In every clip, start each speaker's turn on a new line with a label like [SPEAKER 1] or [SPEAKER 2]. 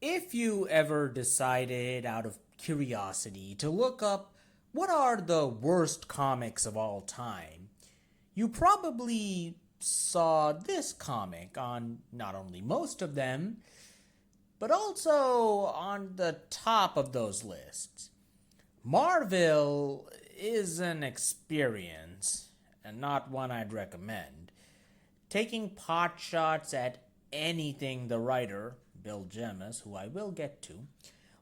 [SPEAKER 1] If you ever decided out of curiosity to look up what are the worst comics of all time, you probably saw this comic on not only most of them, but also on the top of those lists. Marvel is an experience, and not one I'd recommend. Taking pot shots at anything the writer, Bill Jemas, who I will get to,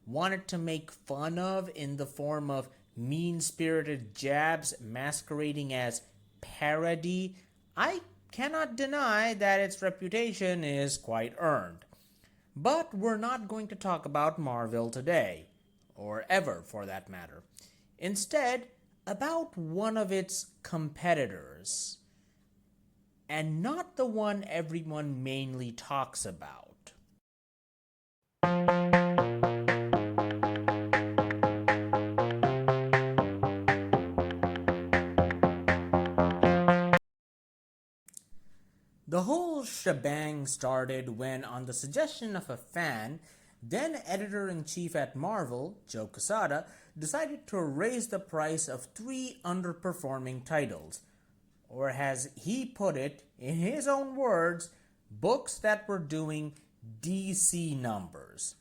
[SPEAKER 1] wanted to make fun of in the form of mean spirited jabs masquerading as parody, I cannot deny that its reputation is quite earned. But we're not going to talk about Marvel today, or ever for that matter. Instead, about one of its competitors, and not the one everyone mainly talks about. The whole shebang started when, on the suggestion of a fan, then editor-in-chief at Marvel, Joe Quesada, decided to raise the price of three underperforming titles, or as he put it, in his own words, books that were doing DC numbers.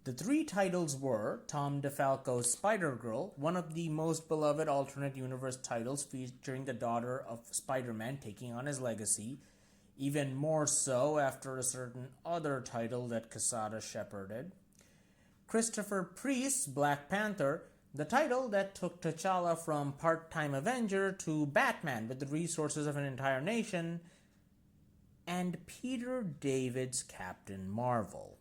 [SPEAKER 1] The three titles were Tom DeFalco's Spider-Girl, one of the most beloved alternate universe titles featuring the daughter of Spider-Man taking on his legacy, even more so after a certain other title that Quesada shepherded. Christopher Priest's Black Panther, the title that took T'Challa from part-time Avenger to Batman with the resources of an entire nation, and Peter David's Captain Marvel.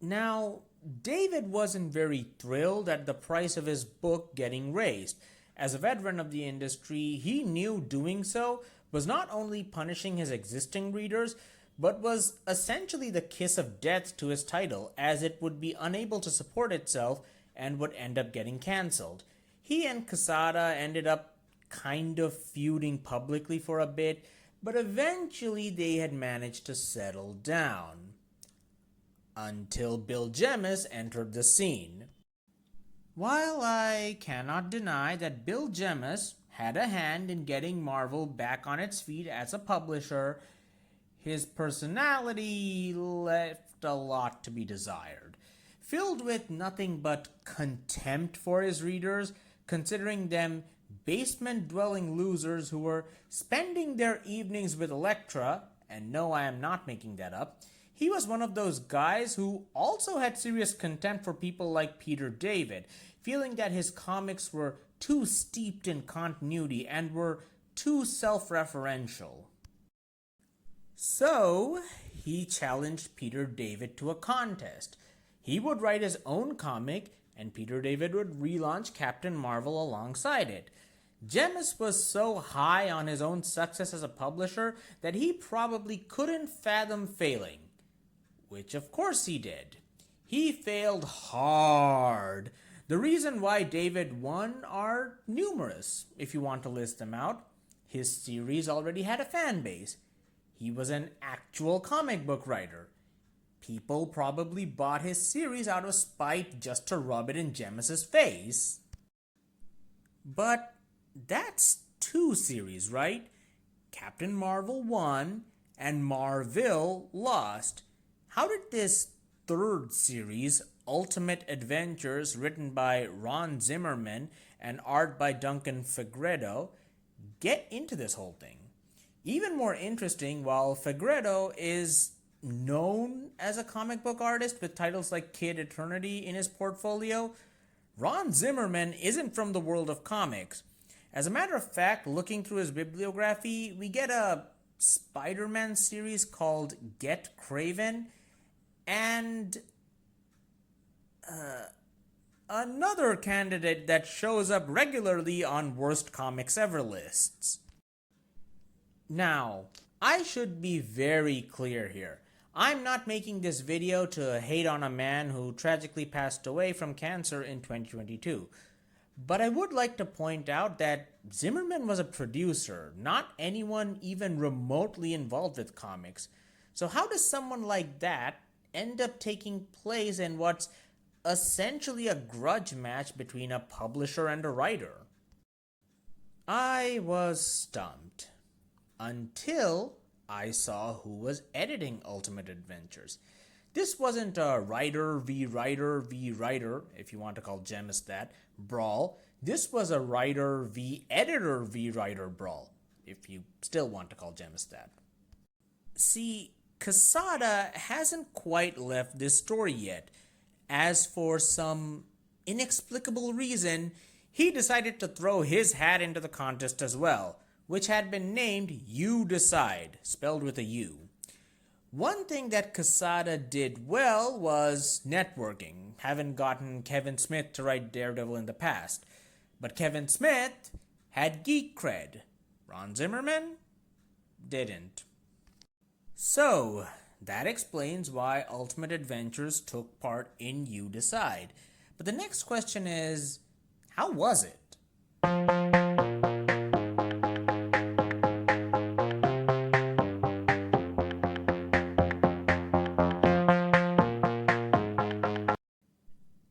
[SPEAKER 1] Now, David wasn't very thrilled at the price of his book getting raised. As a veteran of the industry, he knew doing so was not only punishing his existing readers, but was essentially the kiss of death to his title, as it would be unable to support itself and would end up getting cancelled. He and Quesada ended up kind of feuding publicly for a bit, but eventually they had managed to settle down. Until Bill Jemas entered the scene. While I cannot deny that Bill Jemas had a hand in getting Marvel back on its feet as a publisher, his personality left a lot to be desired. Filled with nothing but contempt for his readers, considering them basement-dwelling losers who were spending their evenings with Elektra, and no, I am not making that up, he was one of those guys who also had serious contempt for people like Peter David, feeling that his comics were too steeped in continuity and were too self-referential. So, he challenged Peter David to a contest. He would write his own comic, and Peter David would relaunch Captain Marvel alongside it. Jemas was so high on his own success as a publisher that he probably couldn't fathom failing. Which of course he did. He failed hard. The reason why David won are numerous, if you want to list them out. His series already had a fan base. He was an actual comic book writer. People probably bought his series out of spite just to rub it in Jemas's face. But that's two series, right? Captain Marvel won and Marvel lost. How did this third series, Ultimate Adventures, written by Ron Zimmerman and art by Duncan Fegredo, get into this whole thing? Even more interesting, while Fegredo is known as a comic book artist with titles like Kid Eternity in his portfolio, Ron Zimmerman isn't from the world of comics. As a matter of fact, looking through his bibliography, we get a Spider-Man series called Get Kraven, and another candidate that shows up regularly on worst comics ever lists. Now, I should be very clear here. I'm not making this video to hate on a man who tragically passed away from cancer in 2022. But I would like to point out that Zimmerman was a producer, not anyone even remotely involved with comics. So how does someone like that end up taking place in what's essentially a grudge match between a publisher and a writer? I was stumped until I saw who was editing Ultimate Adventures. This wasn't a writer v writer, if you want to call Gemis that, brawl. This was a writer v writer brawl, if you still want to call Gemis that. See, Quesada hasn't quite left this story yet, as for some inexplicable reason, he decided to throw his hat into the contest as well, which had been named You Decide, spelled with a U. One thing that Quesada did well was networking, having gotten Kevin Smith to write Daredevil in the past. But Kevin Smith had geek cred. Ron Zimmerman didn't. So, that explains why Ultimate Adventures took part in You Decide. But the next question is, how was it?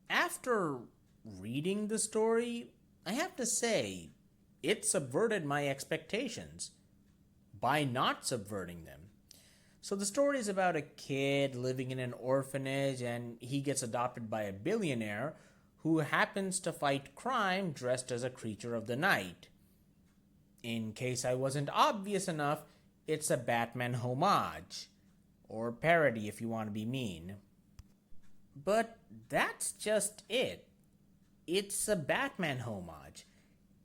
[SPEAKER 1] After reading the story, I have to say, it subverted my expectations by not subverting them. So the story is about a kid living in an orphanage and he gets adopted by a billionaire who happens to fight crime dressed as a creature of the night. In case I wasn't obvious enough, it's a Batman homage, or parody if you want to be mean. But that's just it. It's a Batman homage.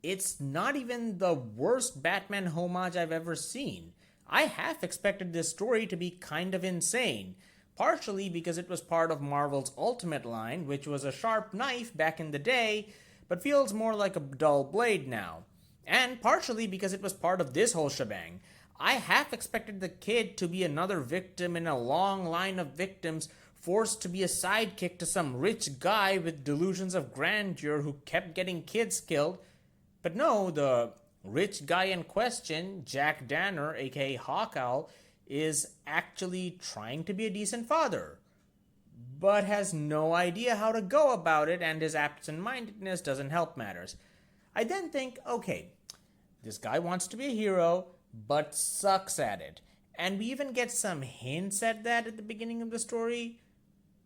[SPEAKER 1] It's not even the worst Batman homage I've ever seen. I half expected this story to be kind of insane, partially because it was part of Marvel's Ultimate line, which was a sharp knife back in the day, but feels more like a dull blade now, and partially because it was part of this whole shebang. I half expected the kid to be another victim in a long line of victims forced to be a sidekick to some rich guy with delusions of grandeur who kept getting kids killed. But no, the rich guy in question, Jack Danner, aka Hawkowl, is actually trying to be a decent father, but has no idea how to go about it, and his absent-mindedness doesn't help matters. I then think, okay, this guy wants to be a hero, but sucks at it. And we even get some hints at that at the beginning of the story.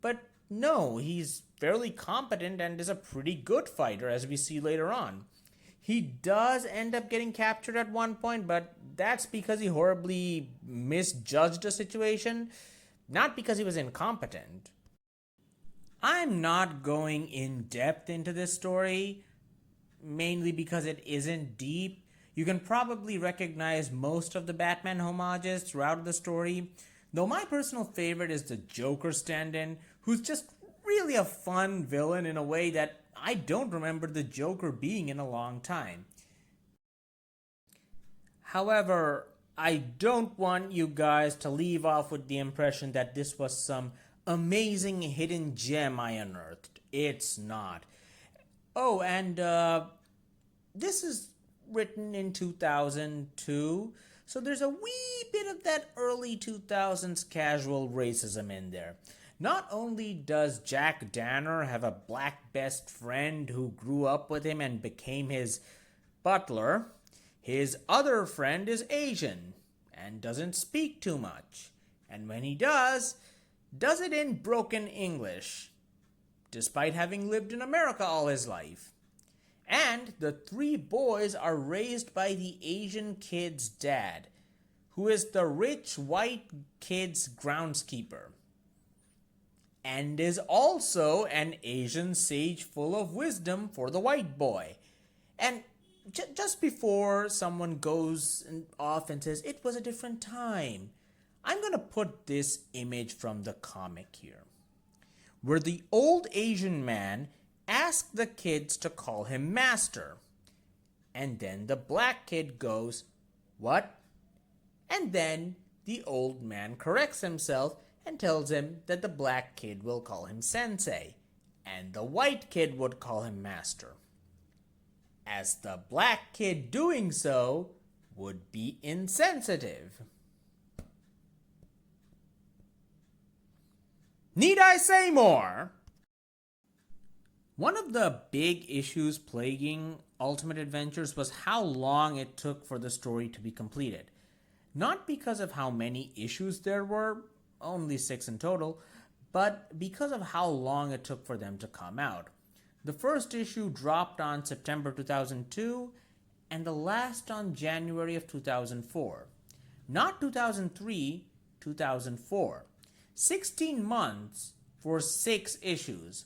[SPEAKER 1] But no, he's fairly competent and is a pretty good fighter, as we see later on. He does end up getting captured at one point, but that's because he horribly misjudged a situation, not because he was incompetent. I'm not going in depth into this story, mainly because it isn't deep. You can probably recognize most of the Batman homages throughout the story, though my personal favorite is the Joker stand-in, who's just really a fun villain in a way that I don't remember the Joker being in a long time. However, I don't want you guys to leave off with the impression that this was some amazing hidden gem I unearthed. It's not. Oh, and this is written in 2002, so there's a wee bit of that early 2000s casual racism in there. Not only does Jack Danner have a black best friend who grew up with him and became his butler, his other friend is Asian and doesn't speak too much. And when he does it in broken English, despite having lived in America all his life. And the three boys are raised by the Asian kid's dad, who is the rich white kid's groundskeeper, and is also an Asian sage full of wisdom for the white boy. And just before someone goes off and says, it was a different time, I'm going to put this image from the comic here, where the old Asian man asks the kids to call him master. And then the black kid goes, what? And then the old man corrects himself and tells him that the black kid will call him sensei, and the white kid would call him master, as the black kid doing so would be insensitive. Need I say more? One of the big issues plaguing Ultimate Adventures was how long it took for the story to be completed. Not because of how many issues there were, only 6 in total, but because of how long it took for them to come out. The first issue dropped on September 2002 and the last on January of 2004. Not 2003, 2004. 16 months for 6 issues.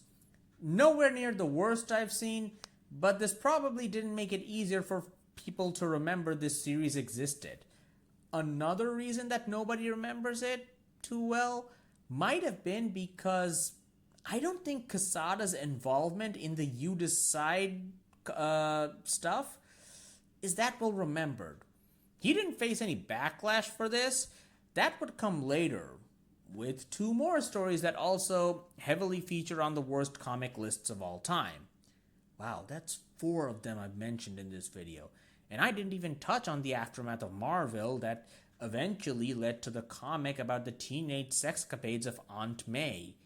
[SPEAKER 1] Nowhere near the worst I've seen, but this probably didn't make it easier for people to remember this series existed. Another reason that nobody remembers it too well might have been because I don't think Quesada's involvement in the You Decide stuff is that well remembered. He didn't face any backlash for this. That would come later, with 2 more stories that also heavily feature on the worst comic lists of all time. Wow, that's 4 of them I've mentioned in this video. And I didn't even touch on the aftermath of Marvel that eventually led to the comic about the teenage sexcapades of Aunt May.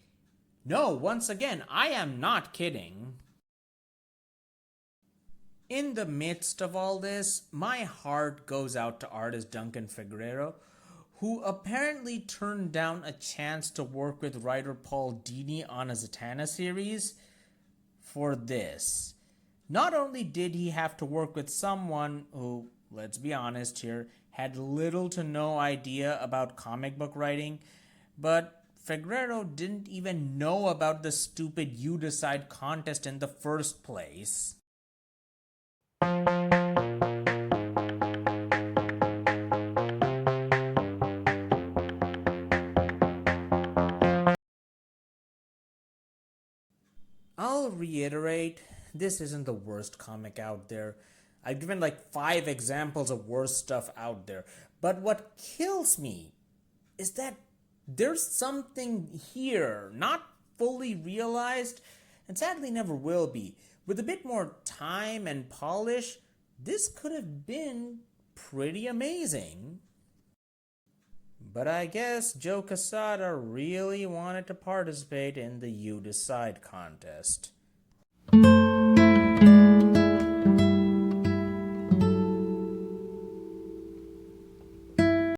[SPEAKER 1] No, once again, I am not kidding. In the midst of all this, my heart goes out to artist Duncan Fegreiro, who apparently turned down a chance to work with writer Paul Dini on a Zatanna series for this. Not only did he have to work with someone who, let's be honest here, had little to no idea about comic book writing, but Fegreiro didn't even know about the stupid You Decide contest in the first place. I'll reiterate, this isn't the worst comic out there. I've given like 5 examples of worse stuff out there. But what kills me is that there's something here, not fully realized, and sadly never will be. With a bit more time and polish, this could have been pretty amazing. But I guess Joe Quesada really wanted to participate in the You Decide contest.